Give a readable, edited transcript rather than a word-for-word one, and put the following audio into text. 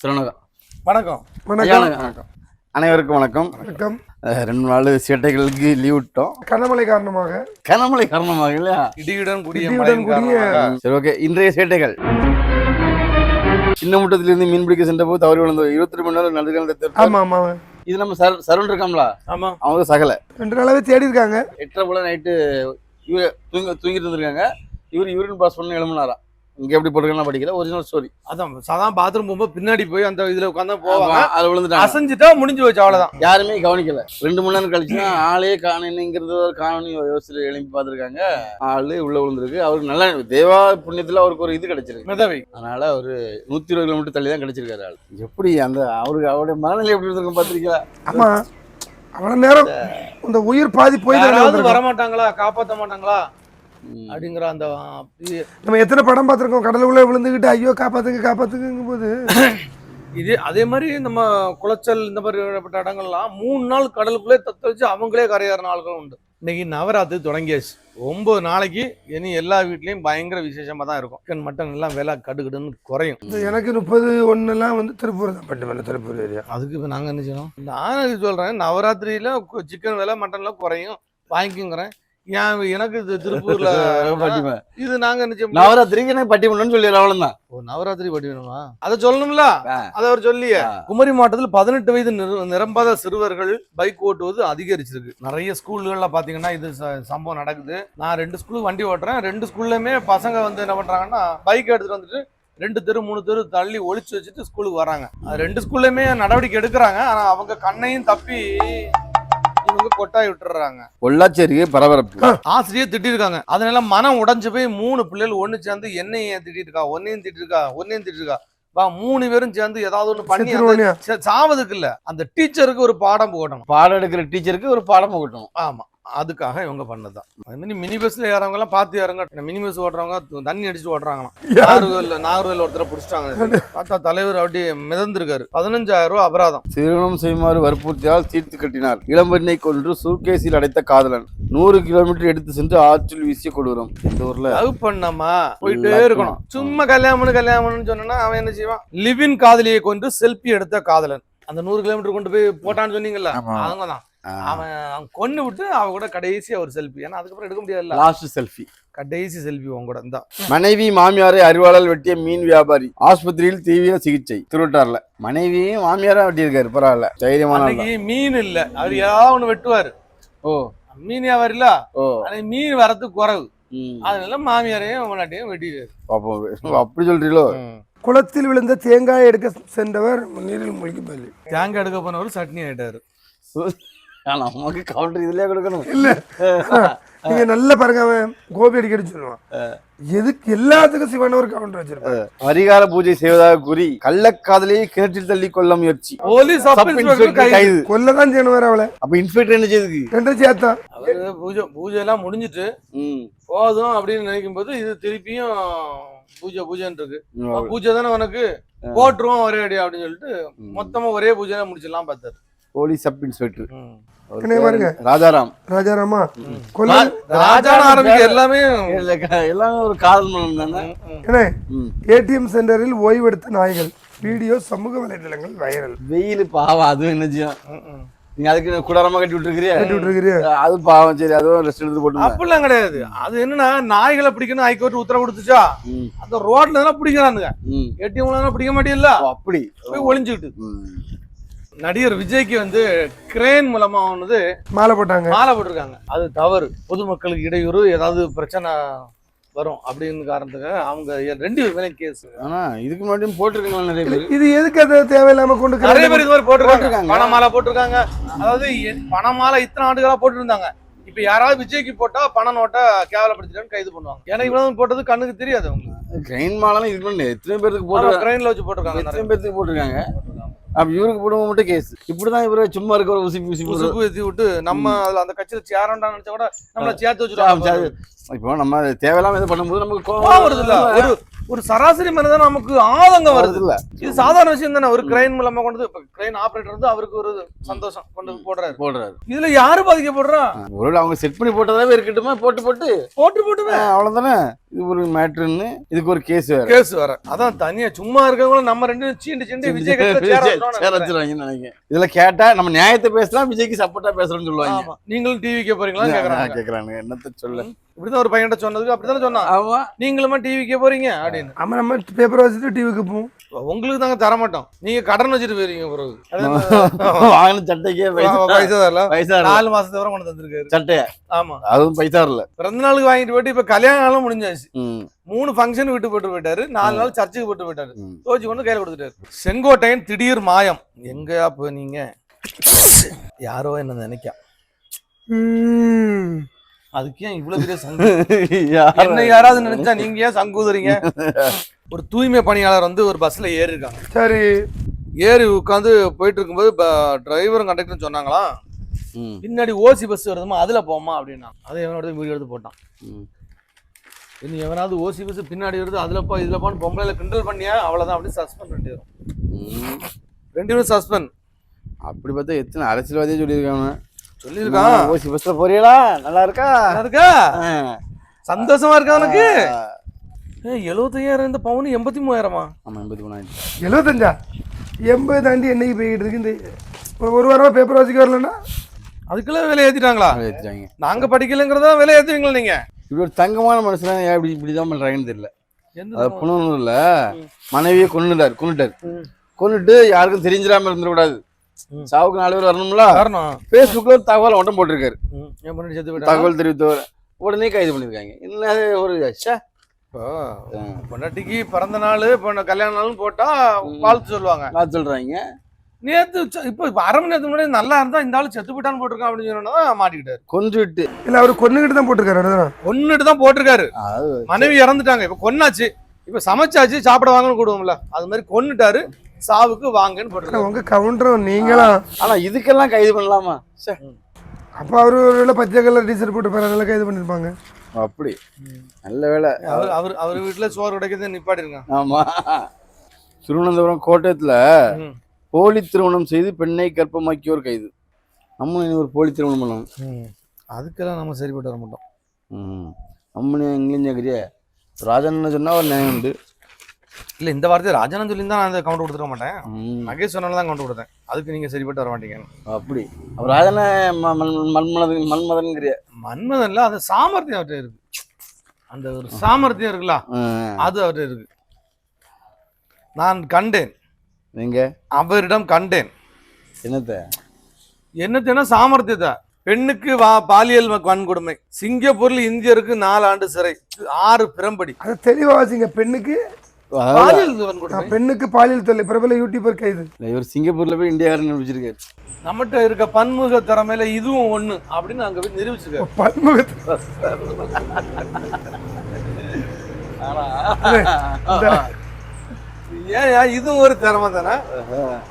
வணக்கம். வணக்கம். அனைவருக்கும் வணக்கம். வணக்கம். 2 நாள் சேட்டைகளுக்கு லீவ் விட்டோம். கனமழை காரணமாக இல்லையா? இடியுடன் கூடிய சரி, ஓகே. இன்றைய சேட்டைகள். சின்ன முட்டத்திலிருந்து மீன் பிடிக்க சென்ற போது தவறி விழுந்தோம். 22 மணி நேரம் நடுக்க. இது நம்ம சரவணன் இருக்காங்களா? ஆமா. அவங்க சகல 2 நாளாவே தேடி இருக்காங்க. 8:30 போல நைட்டு தூங்கிட்டு இருந்திருக்காங்க. யூரின் பாஸ் பண்ணி எழுமனாரா. இங்க எப்படி போட்டுக்கலாம் படிக்கல. Original story. அதான் சாதாரண பாத்ரூம் போகும்போது பின்னாடி போய் அந்த இதுல உட்காந்து போவாங்க. அது விழுந்துட்டாங்க. அசைஞ்சிட்டா முடிஞ்சு போச்சு, அவ்வளவுதான். யாருமே கவனிக்கல. 2 மணி நேரம் கழிச்சுன்னா ஆளே காணுங்கிறது காணொலி யோசிச்சு எழுப்பி பார்த்துருக்காங்க. ஆளு உள்ள விழுந்திருக்கு. அவருக்கு நல்லா தேவா புண்ணியத்துல அவருக்கு ஒரு இது கிடைச்சிருக்கு, மிதவை. அதனால ஒரு 120 கிலோமீட்டர் தள்ளி தான் கிடைச்சிருக்காரு ஆள். எப்படி அந்த அவருக்கு அவருடைய மனநிலை எப்படி இருந்திருக்கும் பாத்திருக்கீங்களா? ஆமா, அவ்வளவு நேரம் இந்த உயிர் பாதி போய் வரமாட்டாங்களா, காப்பாற்ற மாட்டாங்களா அப்படிங்கிற அந்த நம்ம எத்தனை படம் பார்த்திருக்கோம். கடலுக்குள்ள விழுந்துகிட்டு ஐயோ காப்பாத்துங்க போது இது அதே மாதிரி நம்ம குளச்சல் இந்த மாதிரி இடங்கள்லாம் 3 நாள் கடலுக்குள்ளே தத்த வச்சு அவங்களே கரையேற நாள்களும் உண்டு. இன்னைக்கு நவராத்திரி தொடங்கியாச்சு. 9 நாளைக்கு இனி எல்லா வீட்லயும் பயங்கர விசேஷமா தான் இருக்கும். சிக்கன் மட்டன் எல்லாம் விலை கடுன்னு குறையும். எனக்கு 31 வந்து திருப்பூர் தான். திருப்பூர் ஏரியா. அதுக்கு இப்போ நாங்கள் என்ன செய்யணும்? நான் சொல்றேன், நவராத்திரியில சிக்கன் விலை மட்டன்லாம் குறையும், வாங்கிக்கிறேன். எனக்கு திருப்பூர்ல இது நாங்க நவராத்திரிக்கு எனக்கு பட்டி பண்ணணும்னு சொல்லி அவ்வளவுதான். நவராத்திரி பட்டி வேணுமா? அதை சொல்லணும்ல. அதை அவர் சொல்லிய குமரி மாவட்டத்தில் 18 வயது நிரம்பாத சிறுவர்கள் பைக் ஓட்டுவது அதிகரிச்சிருக்கு. நிறைய ஸ்கூல்கள்ல பாத்தீங்கன்னா இது சம்பவம் நடக்குது. நான் 2 ஸ்கூல் வண்டி ஓட்டுறேன். 2 ஸ்கூல்லயுமே பசங்க வந்து என்ன பண்றாங்கன்னா பைக் எடுத்துட்டு வந்துட்டு 2 தெரு 3 தெரு தள்ளி ஒளிச்சு வச்சுட்டு ஸ்கூலுக்கு வராங்க. 2 ஸ்கூல்லயுமே நடவடிக்கை எடுக்கிறாங்க. ஆனா அவங்க கண்ணையும் தப்பி கொட்டாய் விட்டுறாங்க. பொள்ளாச்சேரிக்கு பரபரப்பு. ஆசிரியர் திட்டிருக்காங்க. அதனால மனம் உடைஞ்சு போய் 3 பிள்ளைகள் ஒண்ணு சேர்ந்து என்னையும் திட்டிருக்கா, ஒன்னையும் திட்டிருக்கா. 3 பேரும் சேர்ந்து ஏதாவது ஒண்ணு பண்ணி சாவதுக்கு இல்ல, அந்த டீச்சருக்கு ஒரு பாடம் போகணும். பாடம் எடுக்கிற டீச்சருக்கு ஒரு பாடம் போகட்டும். ஆமா, அதுக்காக இவங்க பண்ணதுதான். அது மாதிரி மினி பஸ்ல ஏறவங்க எல்லாம் பாத்து ஏறங்க. மினி பஸ் ஓட்டுறவங்க தண்ணி அடிச்சுட்டு ஓட்டுறாங்களாம். நாகர்கோவில் ஒருத்தர பிடிச்சிட்டாங்க. பார்த்தா தலைவர் அப்படி மிதந்திருக்காரு. 15,000 ரூபாய் அபராதம். திருமணம் செய்யுமாறு வற்புறுத்தியால் தீர்த்து கட்டினார். இளம்பெண்ணை கொன்று சூட்கேஸில் அடைத்த காதலன். 100 கிலோமீட்டர் எடுத்து சென்று ஆற்றில் வீசிய கொடூரம். இந்த ஊர்ல லவ் பண்ணாமா போயிட்டே இருக்கணும். சும்மா கல்யாணம்னு சொன்னா அவன் என்ன செய்வான்? லிவின் காதலியை கொண்டு செல்ஃபி எடுத்த காதலன். அந்த 100 கிலோமீட்டர் கொண்டு போய் போட்டான்னு சொன்னீங்கல்ல, அவங்கதான். அவன் கொண்டு விட்டு அவ கூட கடைசியா ஒரு செல்ஃபி. ஏன்னா அதுக்கப்புறம் எடுக்க முடியாதுல்ல. லாஸ்ட் செல்ஃபி, கடைசி செல்ஃபி உங்க கூட இருந்தா. மனைவி மாமியாரை அறிவாளால் வெட்டிய மீன் வியாபாரி ஆஸ்பத்திரியில் தீவிர சிகிச்சை. திருவட்டார்ல மனைவியும் மாமியாரா வெட்டியிருக்காரு. பரவாயில்ல, தைரியமான. மீன் இல்ல, அவர் ஏதாவது ஒண்ணு வெட்டுவாரு. ஓ, மீன் வியாபாரி இல்ல. மீன் வரது குறைவு, அதனால மாமியாரையும் முன்னாடியும் வெட்டிடுவாரு. அப்படி சொல்றீங்களோ? குளத்தில் விழுந்த தேங்காய் எடுக்க சென்றவர் நீரில் மூழ்கி பள்ளி. தேங்காய் எடுக்க போனவர் சட்னி ஆயிட்டாரு. நமக்கு கவுண்டர் இதுலயே கொடுக்கணும் இல்ல. நீங்க நல்ல பாருங்க, அவன் கோபி அடிக்கடி சொல்லுவான். எதுக்கு எல்லாத்துக்கும் சிவன் ஒரு கவுண்டர் வச்சிருப்பாரு. பரிகார பூஜை செய்வதாக கூறி கள்ளக்காதலியை கிணற்றில் தள்ளி கொள்ள முயற்சி. கைது கொல்லதான் செய்யணும் அவளை. அப்ப இன்ஸ்பெக்டர் என்ன செய்யுது? 2 சேர்த்தான். பூஜை எல்லாம் முடிஞ்சிட்டு போதும் அப்படின்னு நினைக்கும் போது இது திருப்பியும் பூஜைன்னு இருக்கு. பூஜை தானே உனக்கு, போட்டுருவோம் ஒரே அடி அப்படின்னு சொல்லிட்டு மொத்தமா ஒரே பூஜை முடிச்சிடலாம் பார்த்தாரு. போலீஸ் சப் இன்ஸ்பெக்டர் ராஜாராமா எல்லாமே ஒரு காதல் மனம் தானே. ஏடிஎம் சென்டரில் ஓய்வெடுத்த நாய்கள் வீடியோ சமூக வலைதளங்கள் வைரல். வெயில் பாவம், அதுவும் என்ன செய்யும்? நீங்க அதுக்கு குடாரமா கட்டி விட்டுருக்கிறியா? அது பாவம். சரி, அதுவும் ரெஸ்ட் எடுத்து போட்டு. அப்படிலாம் கிடையாது. அது என்னன்னா நாய்களை பிடிக்கணும் ஹைகோர்ட் உத்தரவு கொடுத்துச்சா, அந்த ரோட்ல தானே பிடிக்கிறானுங்க. ஏடிஎம்ல பிடிக்க மாட்டேங்கல. அப்படி போய் ஒளிஞ்சுக்கிட்டு நடிகர் விஜய்க்கு வந்து கிரேன் மூலமா மாலை போட்டிருக்காங்க. அது தவறு. பொதுமக்களுக்கு இடையூறு, ஏதாவது பிரச்சனை வரும் அப்படின்னு காரணத்துக்கு அவங்க 2 பேரும் கேஸ். ஆனா இதுக்கு முன்னாடியும் போட்டிருக்காங்க நிறைய பேர். இது எதுக்கு அது தேவையில்லாம கொண்டு நிறைய பேர் இது மாதிரி போட்டிருக்காங்க. பணமாலை போட்டிருக்காங்க. அதாவது பணமாலை இத்தனை ஆண்டுகளா போட்டிருந்தாங்க. இப்ப யாராவது விஜய்க்கு போட்டா பண நோட்டை கேவலப்படுத்திட்டு கைது பண்ணுவாங்க. ஏன்னா இவ்வளவு போட்டது கண்ணுக்கு தெரியாது. அவங்க கிரைன் மாலை இது பண்ணு எத்தனை பேருக்கு போட்டு கிரைன்ல வச்சு போட்டிருக்காங்க. நிறைய பேருக்கு போட்டிருக்காங்க. அப்ப இவருக்கு போடுவோம் மட்டும் கேஸ். இப்படிதான் இவரு சும்மா இருக்க ஒரு உசுப்பு ஏற்றி விட்டு நம்ம அதுல அந்த கட்சியில சேரண்டா நினைச்சா கூட நம்மள சேர்த்து வச்சுருவாங்க. இப்போ நம்ம தேவையில்லாம இது பண்ணும்போது நமக்கு கோவம் வருது இல்ல. ஒரு சராசரி மனிதன் நமக்கு ஆதங்கம் வருது. இல்ல இது சாதாரண விஷயம் தானே. ஒரு கிரைன் மூலமா கொண்டு கிரைன் ஆபரேட்டர் வந்து அவருக்கு ஒரு சந்தோஷம் கொண்டு போடுறாரு. இதுல யாரு பாதிக்கப்படுறா? ஒருவேளை அவங்க செட் பண்ணி போட்டதாவே இருக்கட்டுமா, போட்டு அவ்வளவுதானே. இது ஒரு மேட்ருன்னு இதுக்கு ஒரு கேஸ் வேற. அதான் தனியா சும்மா இருக்கவங்களும் நம்ம ரெண்டு சீண்டு விஜய் நினைக்கிறேன். இதுல கேட்டா நம்ம நியாயத்தை பேசலாம், விஜய்க்கு சப்போர்ட்டா பேசுறோம்னு சொல்லுவாங்க. நீங்களும் டிவி போறீங்களா கேக்குறாங்க. என்னத்த சொல்ல, இப்படிதான் ஒரு பையன்கிட்ட சொன்னதுக்கு அப்படித்தானே சொன்னா. ஆமா, நீங்களுமா டிவிக்கே போறீங்க அப்படின்னு. ஆமா, நம்ம பேப்பர் வச்சுட்டு டிவிக்கு போவோம். உங்களுக்கு தாங்க தர மாட்டோம், நீங்க கடன் வச்சுட்டு போயிருக்கீங்க. பிறகு வாங்கின சட்டைக்கே பைசா தரல. 4 மாசத்துக்கு வரை கொண்டு தந்திருக்காரு சட்டையா. ஆமா, அதுவும் பைசா இல்ல. பிறந்த நாளுக்கு வாங்கிட்டு போயிட்டு இப்ப கல்யாண நாளும் முடிஞ்சாச்சு. 3 ஃபங்க்ஷன் விட்டு போட்டு போயிட்டாரு. 4 நாள் சர்ச்சுக்கு போட்டு போயிட்டாரு. தோச்சு கொண்டு கையில கொடுத்துட்டாரு. செங்கோட்டையன் திடீர் மாயம். எங்கயா போனீங்க? யாரோ என்ன நினைக்கா. அதுக்கு ஏன் இவ்வளவு பெரிய சங்கு? என்ன யாராவது நினைச்சா நீங்க ஏன் சங்குதுறீங்க? ஒரு தூய்மை பணியாளர் வந்து ஒரு பஸ்ல ஏறி இருக்காங்க. சரி, ஏறி உட்காந்து போயிட்டு இருக்கும்போது டிரைவரும் கண்டக்டரும் சொன்னாங்களா, பின்னாடி ஓசி பஸ் வருதுமா, அதுல போமா அப்படின்னா. அதை எவனோட வீடியோ எடுத்து போட்டான். இனி எவனாவது ஓசி பஸ் பின்னாடி வருது அதுல போ இதுல போன்னு பொம்பளைல கிண்டல் பண்ணியா அவ்வளவுதான், அப்படி சஸ்பெண்ட் பண்ணிடுறோம். 2 பேரும் சஸ்பெண்ட். அப்படி பார்த்தா எத்தனை அரசியல்வாதியே சொல்லியிருக்காங்க. ஓசி பஸ்ல போறீங்களா, நல்லா இருக்கா, சந்தோஷமா இருக்கா உனக்கு? 75,000 இந்த பவுன் 83,000. ஆமா, 83,000. 75 80 தாண்டி என்னைக்கு போய்கிட்டு இருக்கு. இந்த ஒரு வாரமா பேப்பர் வாசிக்க வரலன்னா அதுக்குள்ள விலை ஏத்திட்டாங்களா? நாங்க படிக்கலங்கிறதா விலை ஏத்துவீங்களா நீங்க? இப்படி ஒரு தங்கமான மனுஷனா இப்படிதான் பண்றாங்கன்னு தெரியல. புனூர்ல இல்ல, மனைவியை கொன்னுட்டு யாருக்கும் தெரிஞ்சிடாம இருந்துடக்கூடாது, சாவுக்கு 4 பேர் வரணும்ல. பேஸ்புக்ல ஒரு தகவல் மட்டும் போட்டிருக்காரு. தகவல் தெரிவித்தவர் உடனே கைது பண்ணிருக்காங்க. என்ன ஒரு பொண்டாட்டிக்கு பிறந்த நாள் கல்யாண நாள் போட்டா வாழ்த்து சொல்றாங்க. நேத்து இப்ப 1/2 மணி நேரத்துக்கு முன்னாடி நல்லா இருந்தா இந்த ஆளு செத்து போட்டான்னு போட்டிருக்கான் அப்படின்னு சொன்னா மாட்டிக்கிட்டாரு. கொன்றுட்டு இல்ல, அவரு கொன்னுகிட்டு தான் போட்டிருக்காரு. மனைவி இறந்துட்டாங்க, இப்ப கொன்னாச்சு, இப்ப சமைச்சாச்சு, சாப்பிட வாங்கன்னு கூடுவோம்ல, அது மாதிரி கொன்னுட்டாரு. சாவுக்கு வாங்கன்னு போட்டிருக்காரு. உங்க கவுண்டரும் நீங்களாம். ஆனா இதுக்கெல்லாம் கைது பண்ணலாமா? அப்ப அவரு ஒரு பச்சை கலர் டீசர்ட் போட்டு அதெல்லாம் கைது பண்ணிருப்பாங்க. அப்படி நல்ல வேலை. அவர் வீட்டுல சோறு கிடைக்கிறது நிப்பாட்டிருங்க. ஆமா, திருவனந்தபுரம் கோட்டயத்துல போலி திருமணம் செய்து பெண்ணை கர்ப்பமாக்கியோர் கைது. நம்ம ஒரு போலி திருமணம் பண்ணணும், அதுக்கெல்லாம் நம்ம சரிப்பட்டு வர மாட்டோம். நம்ம இங்கிலீஷ் ராஜன் சொன்னா ஒரு நியாயம் உண்டு. இல்ல, இந்த வார்த்தை ராஜானு சொல்லி தான் நான் அந்த கவுண்ட் கொடுத்துட மாட்டேன். மகேஷ் சொன்னால தான் கவுண்ட் கொடுத்தேன். அதுக்கு நீங்க சரிப்பட்டு வர மாட்டீங்க. அப்படி ராஜன மன்மதன் இல்ல, அந்த சாமர்த்தியம் அவர்கிட்ட இருக்கு. அந்த ஒரு சாமர்த்தியம் இருக்குல்ல, அது அவர்கிட்ட இருக்கு. நான் கண்டேன், நீங்க அவரிடம் கண்டேன். என்னத்த சாமர்த்தியத்தை. பெண்ணுக்கு பாலியல் வன்கொடுமை, சிங்கப்பூர்ல இந்தியருக்கு 4 ஆண்டு சிறை, 6 பிரம்படி. அது தெளிவா வாசிங்க. பெண்ணுக்கு பாலியல் தொல்லை, பிரபல யூடியூபர் கைது. இவர் சிங்கப்பூர்ல போய் இந்தியாக்காரன் நிரூபிச்சிருக்காரு. நம்மகிட்ட இருக்க பன்முக திறமையில இதுவும் ஒண்ணு அப்படின்னு அங்க போய் நிரூபிச்சிருக்காரு. ஏன் இதுவும் ஒரு திறமை தானே.